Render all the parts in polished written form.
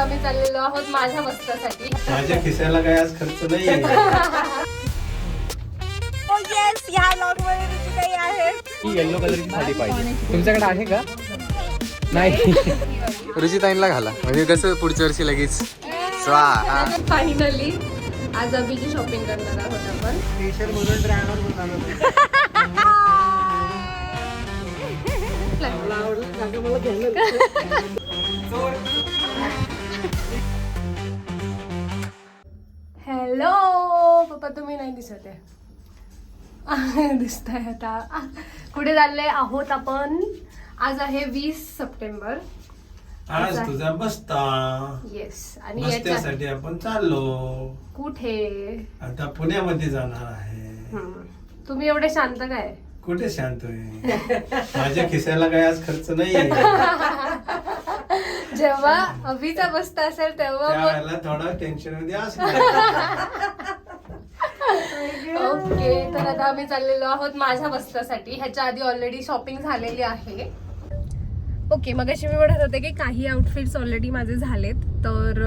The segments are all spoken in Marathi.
आम्ही चाललेलो आहोत माझ्या बस्तासाठी. माझ्या खिशाला काय आज खर्च नाहीये. हो येस, ह्या व्लॉग मध्ये तुझी काही आहे. ही येलो कलरची साडी पाहिजे. तुमच्याकडे आहे का? नाही. रुचिताईंना घाला म्हणजे कसं पुढच्या वर्षी लगेच स्वाहा. फायनली आज अभिची शॉपिंग करणार आहोत आपण. हॅलो पप्पा, तुम्ही नाही दिसत आहे. दिसताय आता. कुठे चालले आहोत आपण? आज आहे 20 सप्टेंबर. आज तुझा बस्ता. येस. आणि बस्त्यासाठी आपण चाललो. कुठे? आता पुण्यामध्ये जाणार आहे. तुम्ही एवढे शांत काय? कुठे शांत आहे? माझ्या खिशाला काय आज खर्च नाहीये. जेव्हा अभिचा बस्ता असेल तेव्हा त्यावेळेला थोडा टेन्शन मध्ये असणार. ओके. तर आता आम्ही चाललेलो आहोत माझ्या बस्त्यासाठी. ह्याच्या आधी ऑलरेडी शॉपिंग झालेली आहे. ओके. मग अशी मी म्हणत होते की काही आउटफिट्स ऑलरेडी माझे झालेत. तर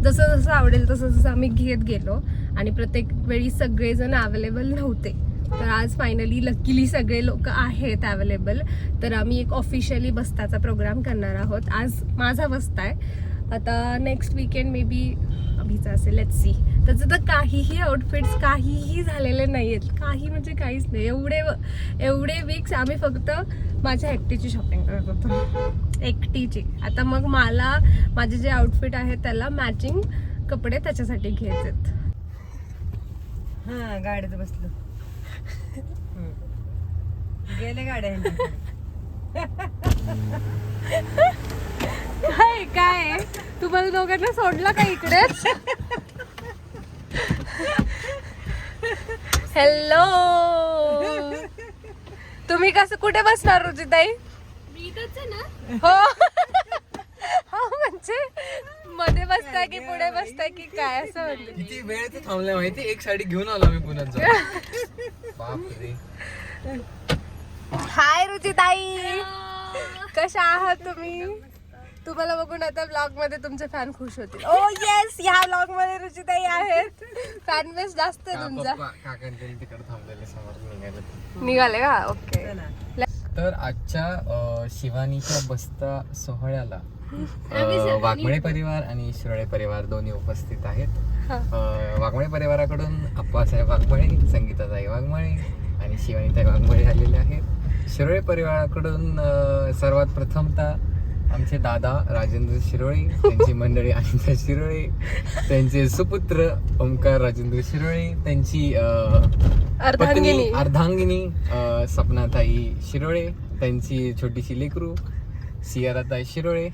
जसं जसं आवडेल तसं जसं आम्ही घेत गेलो आणि प्रत्येक वेळी सगळेजण अवेलेबल नव्हते. तर आज फायनली लकीली सगळे लोक आहेत अवेलेबल. तर आम्ही एक ऑफिशियली बस्ताचा प्रोग्राम करणार आहोत. आज माझा बस्ता आहे. आता नेक्स्ट वीकेंड मे बी अभिचा असेल. Let's see. त्याचं तर काहीही आउटफिट्स काहीही झालेले नाही आहेत. काही म्हणजे काहीच नाही. एवढे वीक्स आम्ही फक्त माझ्या एकटीची शॉपिंग करत होतो. एकटीची. आता मग मला माझे जे आउटफिट आहेत त्याला मॅचिंग कपडे त्याच्यासाठी घ्यायचेत. हा गाडीत बसलो. गेले गाड्या. काय तुम्हाला दोघांना सोडलं का इकडेच? हॅलो. तुम्ही कसं कुठे बसणार रुचिताई? मी इथंच आहे ना. हो. हो म्हणजे मध्ये बसताय की पुढे बसताय की काय असं म्हणलं. किती वेळ ते थांबलाय माहिती? एक साडी घेऊन आलो मी पुण्यात जाऊन. बापरे. हाय रुचिताई, कशा आहात तुम्ही? तुम्हाला बघून आता ब्लॉग मध्ये तुमचे फॅन खुश होतील. ओ येस, ह्या ब्लॉग मध्ये रुचिताई आहेत. फॅन बेस जास्त आहे तुमचा. काकांचे तिकडे थांबलेले समोर निघाले का? ओके. तर आजच्या शिवानीच्या बस्ता सोहळ्याला वाघमळे परिवार आणि शिरोळे परिवार दोन्ही उपस्थित आहेत. वाघमळे परिवाराकडून अप्पासाहेब वाघमळे, संगीताताई वाघमळे आणि शिवानीताई वाघमळे आलेले आहेत. शिरोळे परिवाराकडून सर्वात प्रथमतः आमचे दादा राजेंद्र शिरोळे, त्यांची मंडळी अनिता शिरोळे, त्यांचे सुपुत्र ओमकार राजेंद्र शिरोळे, त्यांची पत्नी अर्धांगिनी सपनाताई शिरोळे, त्यांची छोटीशी लेकरू सियाराताई शिरोळे.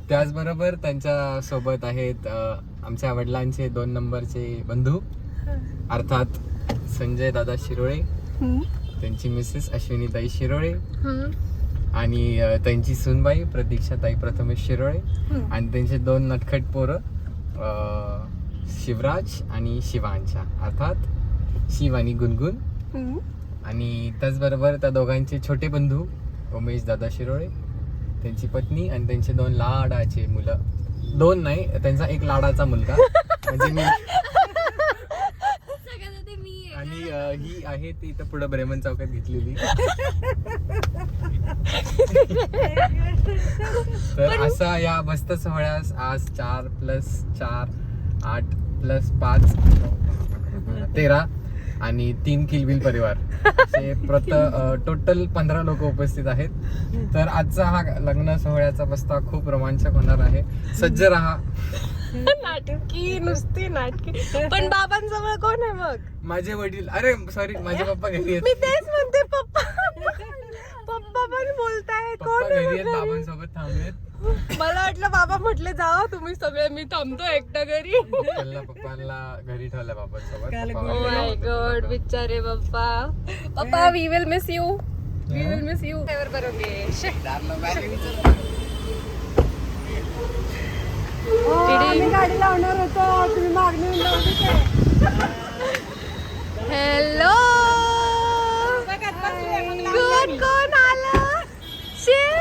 त्याचबरोबर त्यांच्या सोबत आहेत आमच्या वडिलांचे 2 नंबरचे बंधू अर्थात संजय दादा शिरोळे, त्यांची मिसेस अश्विनीताई शिरोळे आणि त्यांची सूनबाई प्रतीक्षाताई प्रथमेश शिरोळे आणि त्यांचे 2 नटखट पोरं शिवराज आणि शिवांशा अर्थात शिव आणि गुणगुण. आणि त्याचबरोबर त्या दोघांचे छोटे बंधू उमेश दादा शिरोळे, त्यांची पत्नी आणि त्यांचे 2 लाडाचे मुलं. 2 नाही, त्यांचा 1 लाडाचा मुलगा म्हणजे मी. आणि ही आहे ती इथं पुढे ब्रेमन चौकात घेतलेली. तर असा या बस्ता सोहळ्यास आज 4+4 8+5 13 आणि 3 किलबिल परिवार टोटल 15 लोक उपस्थित आहेत. तर आजचा हा लग्न सोहळ्याचा बस्ता खूप रोमांचक होणार आहे. सज्ज राहा. नाटकी, नुसती नाटकी. पण बाबांजवळ कोण आहे मग? माझे वडील. अरे सॉरी, माझे पप्पा घरी आहेत. मी तेच म्हणते. पप्पा पण बोलतायत. कोण घरी आहेत, बाबांसोबत थांबलेत. मला वाटलं बाबा म्हटले जावा तुम्ही सगळे, मी थांबतो एकटा घरी. पप्पांना घरी ठेवलं बाबांसोबत. ओ माय गॉड, बिचारे पप्पा. पप्पा we will miss you. We will miss you. गाडी लावणार होतो, तुम्ही मागणी लावली. हॅलो. कोण आलं? शिव.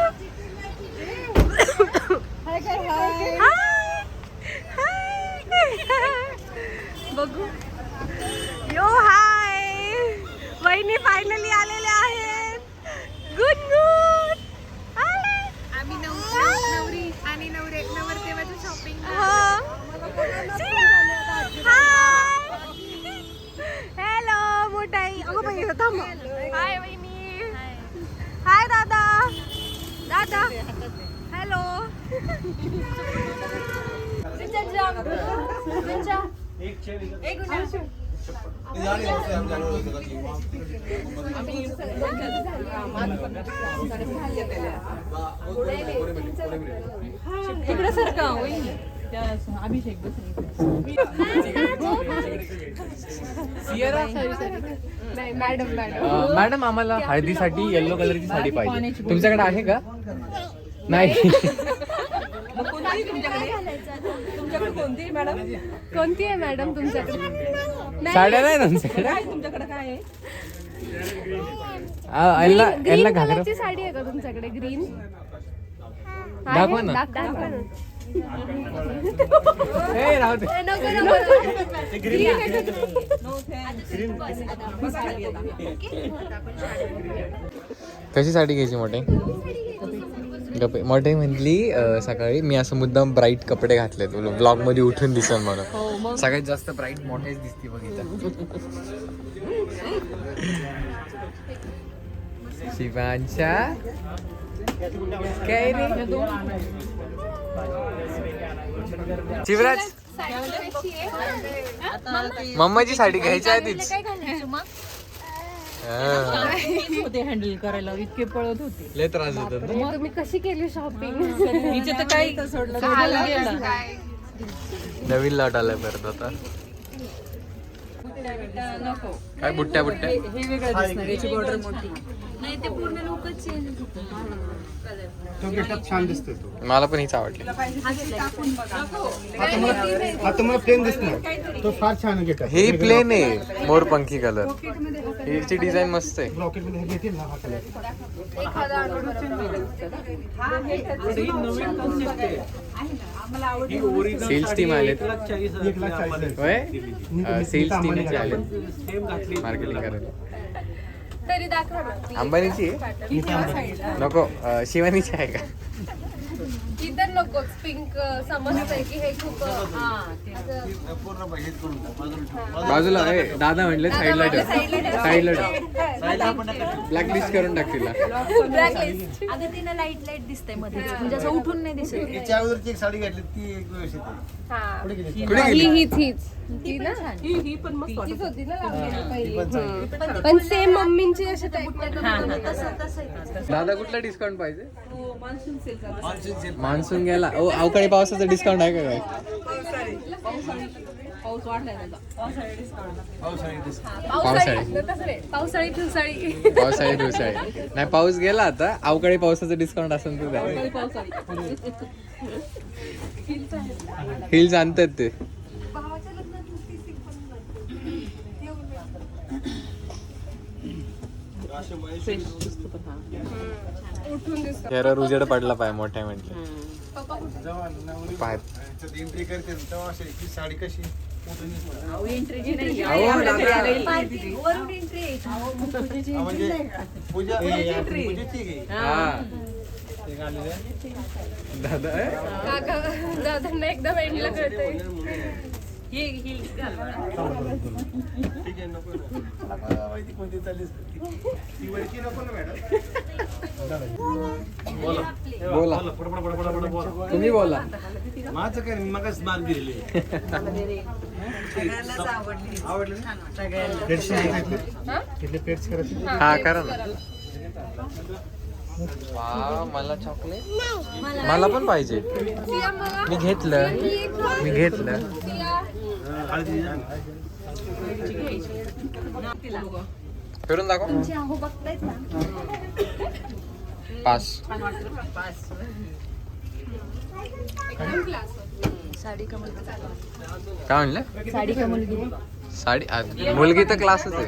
बघू. यो हाय, वहिनी फायनली आलेल्या आहेत. गुड आम्ही नवरी आणि नवरदेवाची शॉपिंग. हॅलो मोठाई. अगं बाई थांब. हाय वहिनी. हाय दादा. हॅलो. तिकडे सारखा अभिषेक मॅडम आम्हाला हळदीसाठी येल्लो कलरची साडी पाहिजे. तुमच्याकडे आहे का? नाही. तुमच्याकडे कोणती मॅडम? कोणती आहे मॅडम तुमच्याकडे? साड्या नाही तुमच्याकडे? काय तुमच्याकडे काय आहे? यांना घागरा कलरची साडी आहे का तुमच्याकडे? ग्रीन दाखवा ना. दाखवा ना. ए, राहू दे. कशी साडी घ्यायची मोठे? मोठे म्हटली सकाळी मी असं मुद्दाम ब्राईट कपडे घातले ब्लॉग मध्ये उठून दिसन म्हणून. सगळ्यात जास्त ब्राईट मोठेच दिसते बघितलं. शिवांच्या काय रे शिवराज मम्माची साडी घ्यायची आहे तीच. होते हँडल करायला इतके पळत होते. लय त्रास देतात ना. तुम्ही कशी केली शॉपिंग? हिचे तर काही सोडलं नवीन लॉट आलाय परत आता. काय बुट्ट्या हे वेगळं दिसणार. याची बॉर्डर मोठी. तो गेटअप छान दिसतोय तो. मला पण हीच आवडली. हा तुम्हाला प्लेन दिसणार. तो फार छान गेटअप. ही प्लेन आहे मोरपंखी कलर. हिची डिझाईन मस्त आहे. रॉकेट मध्ये घेतील ना हा कलर. सेल्स टीम आले. 1,40,000. होय सेल्स टीमचे आले मार्केटिंग करायला. तरी दाखवा ना. अंबानीची आहे? नको शिवानीची आहे का? इतर नकोच. पिंक समजतंय की हे खूप बाजूला आहे. दादा म्हणले साईडला ठेव. साईडला ठेव. ब्लॅक लिस्ट करून टाक तिला. ब्लॅकलिस्ट. अगं तिनं लाईट दिसतंय मध्ये म्हणजे असं उठून नाही दिसत. तिच्या अगोदरची एक साडी घातली ती एक व्यवस्थित आहे. हा. कुठे गेली? कुठे गेली? हीच ती ना. ही पण मस्त तीच होती ना लागलेली ती पण पहिली. चांगली. पण सेम मम्मींची अशा टाईप दादा कुठला डिस्काउंट पाहिजे? मान्सून सेल चालू. मान्सून गेला. ओ अवकाळी पावसाचा डिस्काउंट आहे का काय? पाऊस वाढलाय त्याचा. पावसाळी डिस्काउंट. पावसाळी पावसाळी फिवसाळी. पावसाळी दिवसाळी नाही. पाऊस गेला आता. अवकाळी पावसाचं डिस्काउंट असेल तर द्या. पावसाळी. हिल्स आणतात ते. चेहऱ्यावर उजेड पडला पाय मोठ्या म्हटलं. पाय एंट्री करते तेव्हा अशी ती साडी कशी एंट्री नाही. वरून एंट्री आहे. म्हणजे पूजा पूजेची घे. हा दादा काका दादांना एकदम एंडला कळतंय. ठीक आहे नको ना. मला माहिती कोणती चालली ती वरची नको ना मॅडम. बोला बोला. बोला. तुम्ही बोला. माझं काय मी मगच मार्क दिलेली. आवडले पेट्स करायचे. हा करा ना. वा मला चॉकलेट मला पण पाहिजे. मी घेतलं. फिरून दाखव. पास. काय म्हणलं? साडी का मुलगी? साडी मुलगी तर क्लासच आहे.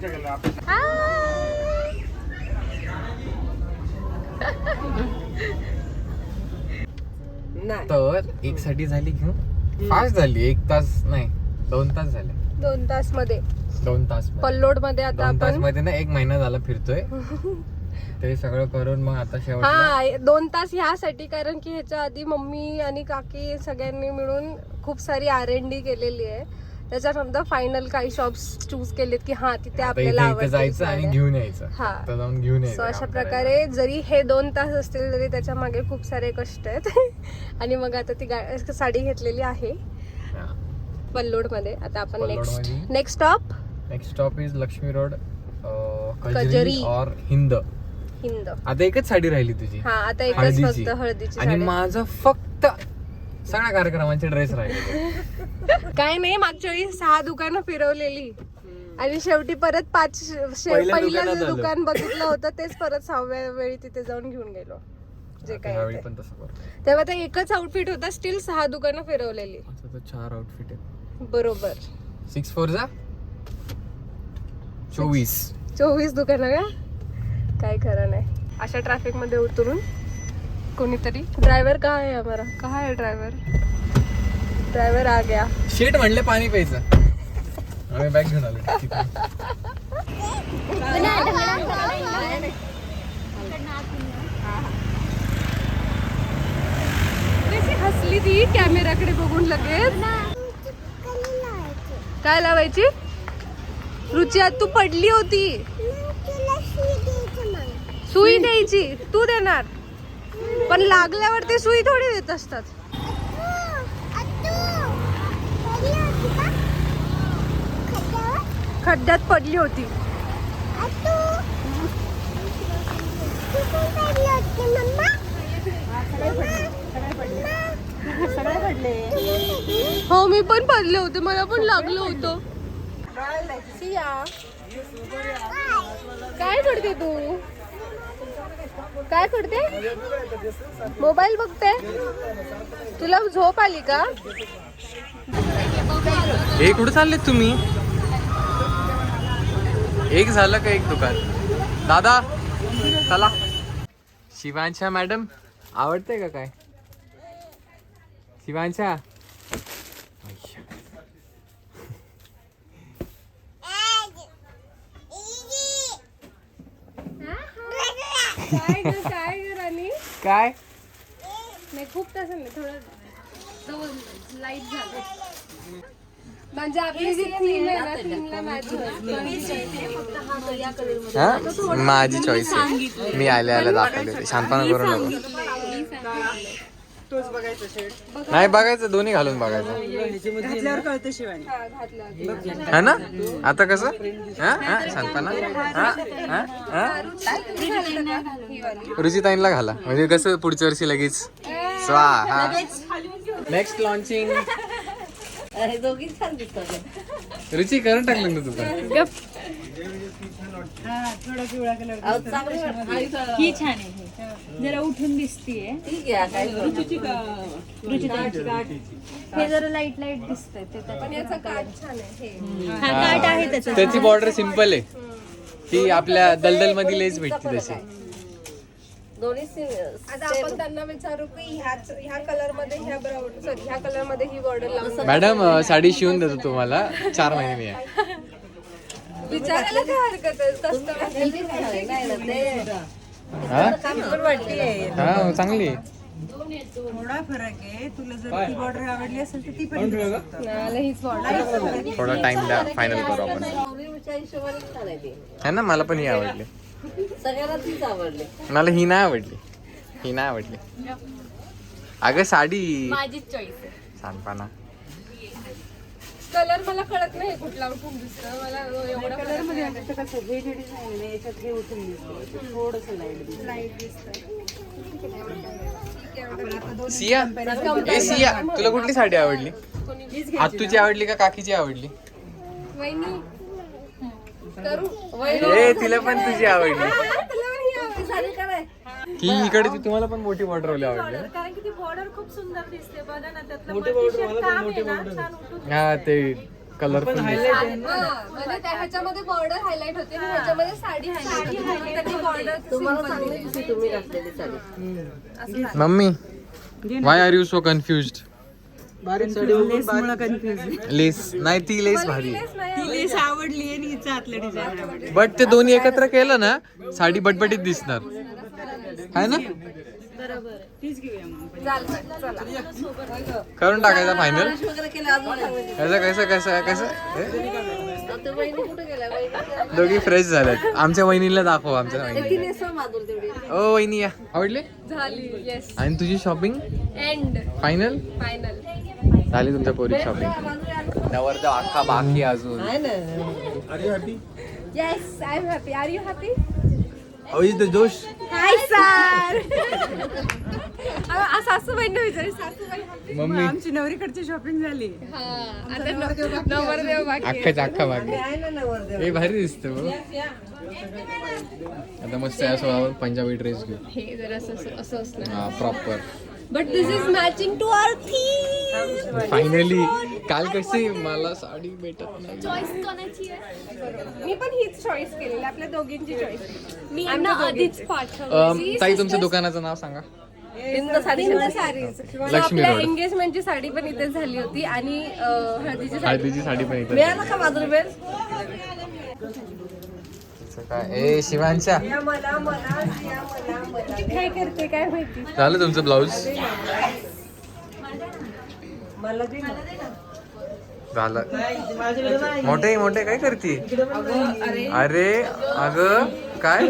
तर एक साठी झाली घेऊन फास्ट झाली. 1 तास नाही 2 तास झाले. 2 तास मध्ये 2 तास पल्लोड मध्ये आता 2 तास आपण मध्ये ना 1 महिना झाला फिरतोय ते सगळं करून मग आता शेवटला हा 2 तास ह्यासाठी कारण की ह्याच्या आधी मम्मी आणि काकी सगळ्यांनी मिळून खूप सारी R&D केलेली आहे. त्याच्यानंतर फायनल काही शॉप्स चूज केलेत की हा तिथे आता आपल्याला इथे आवडतील जायचं आणि साड्या. घेऊन यायचं हा. आता जाऊन घेऊन सो यायचं अशा काम करायला. प्रकारे जरी हे 2 तास असतील तरी त्याच्या मागे खूप सारे कष्ट आहेत आणि मग आता ती साडी घेतलेली आहे हा. पल्लोड मध्ये. आता आपण पल्लोडमध्ये. Next stop next stop is Lakshmi road कजरी. कजरी और हिंद. हिंद. आता एकच साडी राहिली तुझी हा आता एकच हळदीची. फक्त हळदीची आणि साडी. माझं फक्त सगळ्या कार्यक्रमांचे ड्रेस राहिले. काय नाही मागच्या वेळी 6 दुकानं फिरवलेली आणि शेवटी परत 5 पहिल्या पहिलं दुकानात जे आलो. दुकान बघितलं होतं तेच परत 6व्या वेळी तिथे जाऊन घेऊन गेलो जे काय ह्यावेळी आहे ते. पण तसं करतो. तेव्हा ते एकच आउटफिट होता स्टील 6 दुकानं फिरवलेली आता तर 4 आउटफिट आहेत. बरोबर. 6 4 जा 24. 24 दुकानं का काय खरं नाही. अशा ट्रॅफिक मध्ये उतरून कोणीतरी ड्रायव्हर कहा है हमारा कहा है ड्रायव्हर आ गया. शेट म्हणले पाणी प्यायचं आम्ही बॅग घेऊन आलो. कशी हसली ती कॅमेराकडे बघून लगेच. काय लावायची रुची आज तू पडली होती. सुई द्यायची तू देणार पण लागल्यावर ते सुई थोडी देत असतात. खड्ड्यात पडली होती. हो मी पण पडले होते मला पण लागलं होतं. सिया काय करते तू काय करते मोबाईल बघते तुला झोप आली का. हे कुठे चालले तुम्ही. एक झालं का एक दुकान. दादा चला. शिवांशा मॅडम आवडते का काय शिवांशा. काय राणी काय नाही खूप तसं नाही थोडं लाईट झालं म्हणजे आपली जी थीम आहे ना थीमला मॅच हा माझी चॉईस आहे. मी आल्या दाखवले शांतपणा करू नको. नाही बघायचं दोन्ही घालून बघायचं है ना. आता कसं शांतपणा रुचिताईंला घाला म्हणजे कसं पुढच्या वर्षी लगेच स्वाहा. नेक्स्ट लॉन्चिंग रुची करून टाकलं ना तुझं. ही छान आहे जरा उठून दिसतीये. हे जरा लाईट लाईट दिसतंय ते पण याचा काठ छान आहे हे. हा काट आहे त्याचा. त्याची बॉर्डर सिंपल आहे. ती आपल्या दलदल मध्ये लेस भेटते तशी. आता आपण त्यांना विचारू की ह्या कलर मध्ये ह्या ब्राऊन सॉरी ह्या कलर मध्ये ही बॉर्डर लावून मॅडम साडी शिवून देतो तुम्हाला 4 महिने मी आहे. विचारायला काय हरकत आहे हा चांगली आहे. थोडा फरक आहे. तुला जर ती बॉर्डर आवडली असेल तर ती पण घेऊ शकतो. हीच बॉर्डर थोडा टाइम द्या फायनल करू आपण है ना. मला पण ही आवडली. मला ही नाही आवडली. ही नाही आवडली. अगं साडी माझीच चॉईस आहे. सांगपाना कलर मला कळत नाही कुठला उठून दिसतं मला एवढा कलर मध्ये आता कसं हे जे डिझाईन आहे याच्यात हे उठून दिसतं थोडस लाईट दिसतं. सिया ए सिया तुला कुठली साडी आवडली. आत्तूची आवडली का काकीची आवडली. वहिनी करू ए तिला पण तुझी आवडली. तुला पण ही आवडली. ही इकडे तुम्हाला पण मोठी बॉर्डर आवडली. कारण की ती बॉर्डर खूप सुंदर दिसते बघा ना त्यातलं हा ते कलरफुल म्हणजे ह्याच्यामध्ये बॉर्डर हायलाइट होते आणि ह्याच्यामध्ये साडी हायलाइट होते. Border mummy why are you so confused. बारीक साडी बघून लेस मुळे कन्फ्युज. लेस नाही, ती लेस भारी ती लेस आवडली आणि हिचं आतलं डिझाईन आवडली. बट ते दोन्ही एकत्र केलं ना साडी बटबटीत दिसणार आहे ना. बरोबर तीच घेऊया मग. करून टाकायचा फायनल. कसं कसं कसं कसं दोघी फ्रेश झाल्यात. आमच्या वहिनीला दाखव. आमच्या वहिनी ओ वहिनी या आवडले झाली. येस. आणि तुझी शॉपिंग एंड फायनल फायनल. झाली तुमच्या पोरी शॉपिंग. नवरदेव अख्खा बाकी अजून. अरे happy yes I am happy. Are you happy? जोश. Hi sir. सासूबाईंना विचार. सासूबाई happy? मम्मी आमची नवरीकडची शॉपिंग झाली. हा, आता नवरदेव बाकी आहे. अख्खाच अख्खा बाकी. हे भारी दिसतं हो. आता मस्त यासोबत पंजाबी ड्रेस घेऊ. हे जरा असं असणार. हा proper. But this is matching to our theme. Finally. काल कशी मला साडी भेटत नाही. चॉईस कोणाची आहे? मी पण हीच चॉईस केलेली. आपल्या दोघींची चॉईस. मी आधीच पाठवली. ताई तुमच्या दुकानाचं नाव सांगा. हिंद सारीज. लक्ष्मी आपल्या रोड. एंगेजमेंटची साडी पण इथेच झाली होती आणि हळदीची साडी. हळदीची साडी पण इथं. का माधुरीबेन? काय ए शिवांच्या काय करते काय माहिती. झालं तुमचं ब्लाऊज. झालं. मोठे मोठे काय करते? अरे अगं काय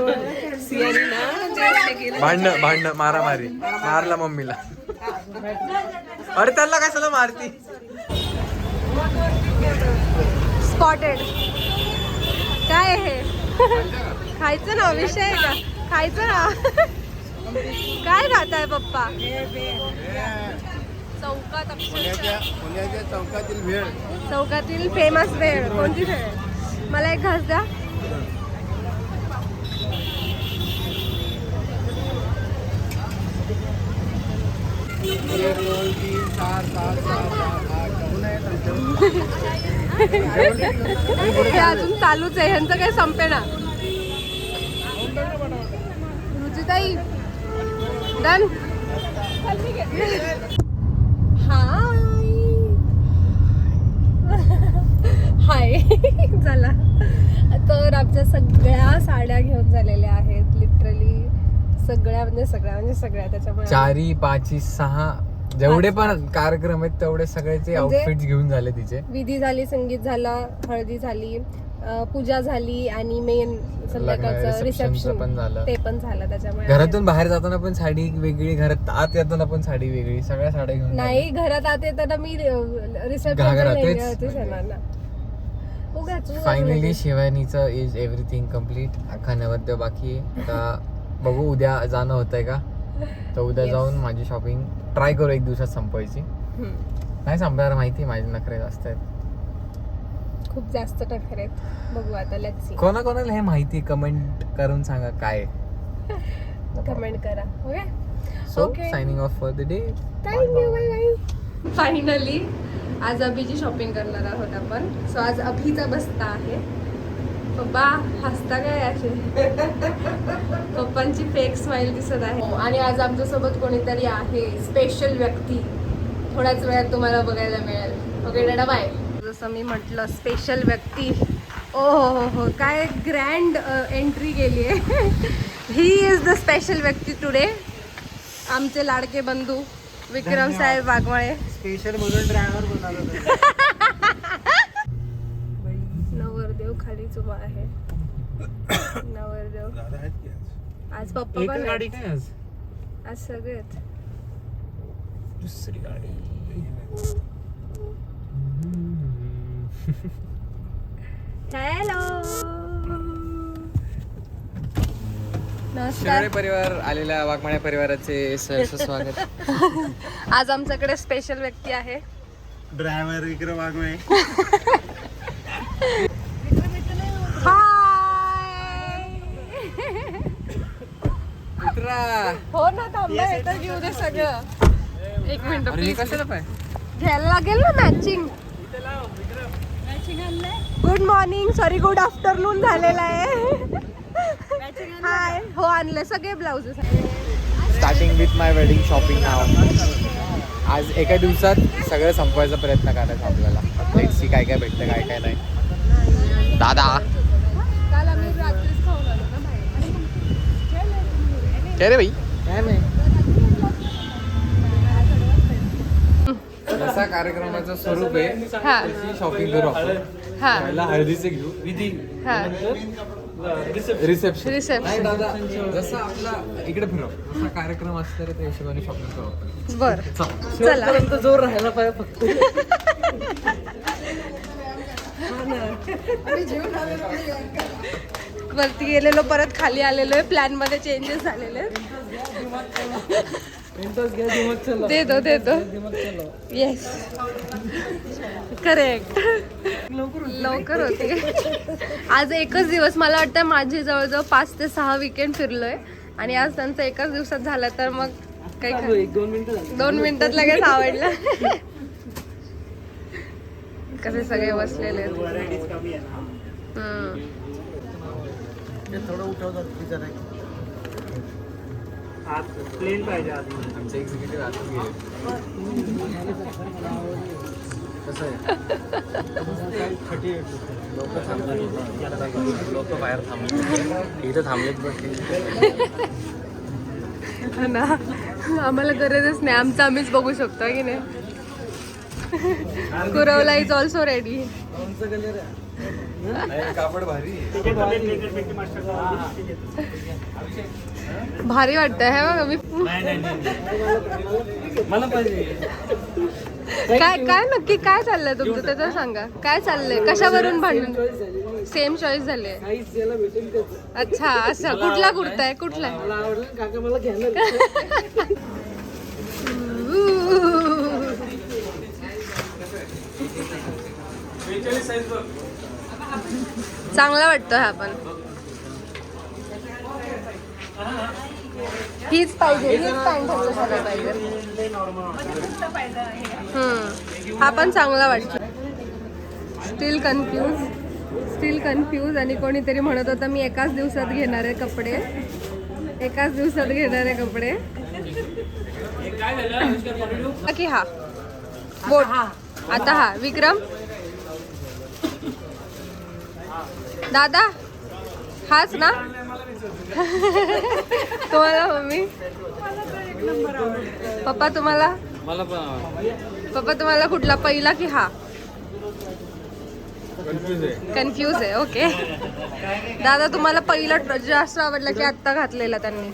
भांडण मारामारी. मारला मम्मीला. अरे त्याला कशाला मारती? स्पॉटेड. काय हे खायचं ना? विषय आहे का? खायचं ना? काय खाताय पप्पा? चौकात पुण्याच्या चौकातील भेळ. चौकातील फेमस भेळ. कोणती भेळ? मला एक घास द्या. एक, दोन, तीन, चार, पाच, सहा, सात, आठ, 9 आहेत. हे अजून चालूच आहे. ह्यांचं काही संपेना. रुचिताई डन. हाय. चला तर आमच्या सगळ्या साड्या घेऊन झालेल्या आहेत. लिटरली सगळ्या त्याच्यामुळे 4, 5, 6 जेवढे पण कार्यक्रम आहेत तेवढे सगळ्याचे म्हणजे आउटफिट घेऊन झाले तिचे. विधी झाली, संगीत झाला, हळदी झाली, पूजा झाली आणि मेन संध्याकाळचं receptionचं रिसेप्शन पण झालं. ते पण झालं. त्याच्यामुळे घरातून बाहेर जाताना पण साडी वेगळी, घरात आत येताना पण साडी वेगळी, सगळ्या साड्या घेऊन नाही घरात आत येताना मी घागरा, तेच. रिसेप्शन. फायनली शिवानीचं इज एव्हरीथिंग कम्प्लीट. अख्खा नवरदेव बाकी आहे. आता बघू उद्या जाणं होतंय का, तर उद्या Yes. जाऊन माझी शॉपिंग ट्राय करू 1 दिवसात संपवायची. नाही संपणार माहिती, माझे नखरे जास्त आहेत. खूप जास्त टक्कर आहेत. बघू आता. Let's see. कोणाकोणाला हे माहिती कमेंट करून सांगा काय. कमेंट करा. Okay. So Okay. Signing off for the day. Thank you. Bye bye. Finally आज अभिची शॉपिंग करणार आहोत आपण. सो आज अभिचा बस्ता आहे. पप्पा हसता काय असे? पप्पांची फेक स्माइल दिसत आहे. आणि आज आमच्यासोबत कोणीतरी आहे, स्पेशल व्यक्ती. थोड्याच वेळात तुम्हाला बघायला मिळेल. ओके डाडा बाय. जसं मी म्हटलं स्पेशल व्यक्ती. ओ हो काय ग्रँड एंट्री केली आहे. ही इज द स्पेशल व्यक्ती टुडे. आमचे लाडके बंधू विक्रम साहेब वाघमाळे. स्पेशल म्हणून ड्रायव्हर बनवला. नवरदेव खालीच उभा आहे. नवरदेव आज पप्पा पण गाडी आहेत. काय आज? आज सगळे आहेत. दुसरी गाडी. हॅलो नमस्कार. शिरोळे परिवार आलेल्या वाघमाळे परिवाराचे सहर्ष स्वागत. आज आमच्याकडे स्पेशल व्यक्ती आहे. ड्रायव्हर विक्रम वाघमाळे. हाय. हो ना थांबा. येतं घेऊ दे सगळं. 1 मिनिट अरे हे कशाला पाय? घ्यायला लागेल ना matching. Good morning, sorry good afternoon झालेला आहे. हाय. हो आणले सगळे blouses. Starting with my wedding shopping नाव. आज एका दिवसात सगळं संपवायचा प्रयत्न करायचा आपल्याला. लेट्स सी काय काय भेटतं काय काय नाही. दादा काल आम्ही रात्रीच खाऊन आलो ना बाहेर. काय रे भाई जसा कार्यक्रमाचं स्वरूप आहे हा तशी शॉपिंग करू आपण. हा पहिला हळदीचे घेऊ विधी हा रिसेप्शन Reception. नाही दादा जसं आपला इकडे फिरव जसा कार्यक्रम असतो त्या हिशोबाने शॉपिंग करू आपण. बर चल. चला जोर राहायला पाहिजे फक्त. वरती गेलेलो परत खाली आलेलो आहे. प्लॅन मध्ये चेंजेस झालेले आहेत. देतो येस करेक्ट लवकर होते. आज एकच दिवस मला वाटतं माझी जवळजवळ 5 ते 6 वीकेंड फिरलोय आणि आज त्यांचं एकाच दिवसात झालं तर मग काही खरं. 2 मिनिटात लगेच आवडलं. कसे सगळे बसलेले आहेत. थोडं उठवतात की जरा प्लेन पाहिजे आधी. आमचे एक्झिक्युटिव्ह आतून गेले. कसं आहे लोक बाहेर थांबले इथं थांबलेत बघ. हा ना आम्हाला गरजच नाही. आमचं आम्हीच बघू शकतो की नाही. कुरवला इज ऑल्सो रेडी. कापड भारी भारी वाटतंय हे बघा. मी मला पाहिजे. काय काय नक्की काय चाललंय तुमचं त्याचं सांगा. काय चाललंय कशावरून भांडण. सेम चॉईस झाले. अच्छा अच्छा कुठला कुर्ता आहे कुठला आहे. मला आवडलं काका मला घ्यायला. चांगला वाटतोय हा पण. हीच पाहिजे हीच पॅन्ट पाहिजे. हा पण चांगला वाटतो. स्टील कन्फ्यूज आणि कोणीतरी म्हणत होता मी एकाच दिवसात घेणारे कपडे. की हा बोट आता हा विक्रम दादा हाच ना. तुम्हाला मम्मी पप्पा तुम्हाला कुठला पहिला की हा. कन्फ्यूज आहे ओके. दादा तुम्हाला पहिला जास्त आवडला की आत्ता घातलेला त्यांनी.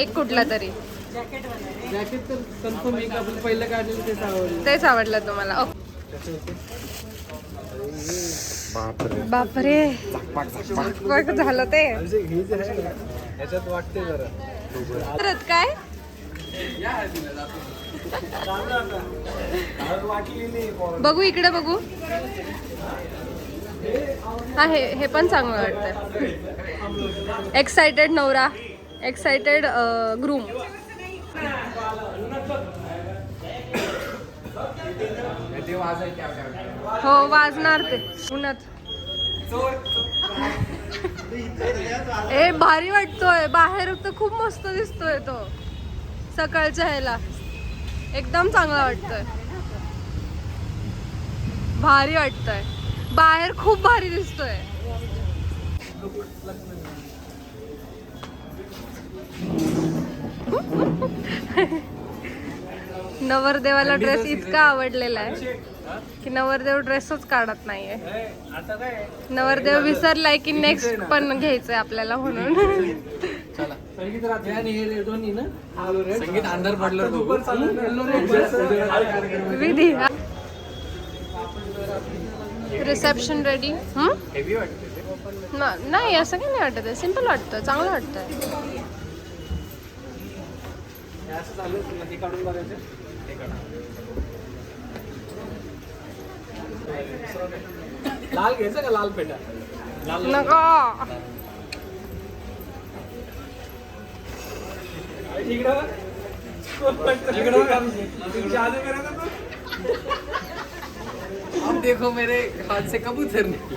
एक कुठला तरी जॅकेट तर कन्फर्म एक आपण पहिलं काढलेलं तेच आवडलं. तेच आवडलं तुम्हाला. बापरे झालं ते. याच्यात वाटते जरा परत काय बघू इकडे बघू. हा हे पण चांगलं वाटतं. एक्साइटेड नवरा एक्साइटेड ग्रूम. हो वाजणार ते उन्हात. ए भारी वाटतोय. बाहेर तर खूप मस्त दिसतोय तो सकाळच्या ह्याला. एकदम चांगला वाटतोय. भारी वाटतोय. बाहेर खूप भारी दिसतोय. नवरदेवाला ड्रेस इतका आवडलेला आहे की नवरदेव ड्रेसच काढत नाहीये. नवरदेव विसरलाय की नेक्स्ट पण घ्यायचंय आपल्याला म्हणून. संगीत अंधार पडलं विधी रिसेप्शन रेडी. हेवी वाटते नाही असं काही नाही वाटत. सिम्पल वाटतं चांगलं वाटतंय. लाल घ्यायचं का लाल पेटा. नका अब देखो मेरे हाथ से कबूतर निकले.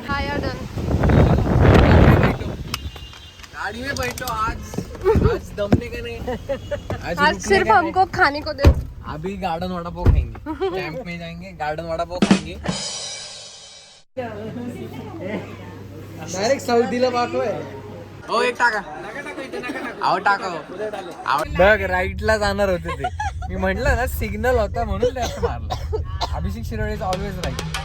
हा या डन. गाड़ी में बैठो आज आज दमने का नहीं आज रुकने सिर्फ का हमको खाने को दे. नहीं. अभी गार्डन वड़ा पाव खाएंगे. कैंप में जाएंगे गार्डन वड़ा पाव खाएंगे. डायरेक्ट साऊथीला पाठवाय. हो एक टाका अहो टाका बघ राईटला जाणार होते ते. मी म्हटलं ना सिग्नल होता म्हणून ते असं मारलं. अभिषेक शिरोळे इज ऑलवेज राईट.